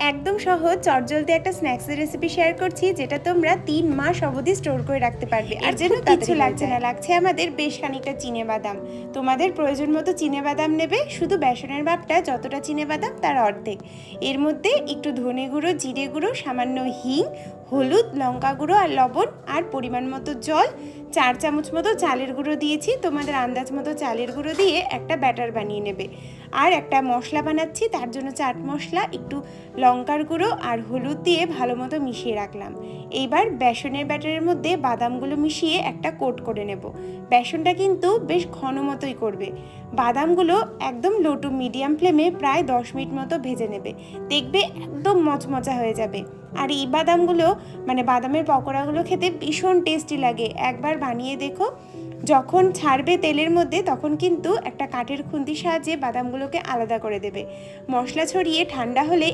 একদম সহজ চটজলদি একটা স্ন্যাক্সের রেসিপি শেয়ার করছি, যেটা তোমরা 3 মাস অবধি স্টোর করে রাখতে পারবে। আর যেন কিছু লাগছে না, লাগছে আমাদের বেশ খানিকটা চিনেবাদাম। তোমাদের প্রয়োজন মতো চিনেবাদাম নেবে, শুধু বেসনের ভাবটা যতটা চিনেবাদাম তার অর্ধেক। এর মধ্যে একটু ধনে গুঁড়ো, জিরে গুঁড়ো, সামান্য হিং, হলুদ, লঙ্কা গুঁড়ো আর লবণ, আর পরিমাণ মতো জল, 4 চামচ মতো চালের গুঁড়ো দিয়েছি। তোমাদের আন্দাজ মতো চালের গুঁড়ো দিয়ে একটা ব্যাটার বানিয়ে নেবে। আর একটা মশলা বানাচ্ছি, তার জন্য চাট মশলা, একটু লঙ্কার গুঁড়ো আর হলুদ দিয়ে ভালো মতো মিশিয়ে রাখলাম। এইবার বেসনের ব্যাটারের মধ্যে বাদামগুলো মিশিয়ে একটা কোট করে নেব। বেসনটা কিন্তু বেশ ঘন মতোই করবে। বাদামগুলো একদম লো টু মিডিয়াম ফ্লেমে প্রায় 10 মিনিট মতো ভেজে নেবে, দেখবে একদম মচমচা হয়ে যাবে। আর এই বাদামগুলো বাদামের পকোড়াগুলো খেতে ভীষণ টেস্টি লাগে, একবার বানিয়ে দেখো। যখন ছাড়বে তেলের মধ্যে তখন কিন্তু একটা কাঠের খুন্তির সাহায্যে বাদামগুলোকে আলাদা করে দেবে। মশলা ছড়িয়ে ঠান্ডা হলে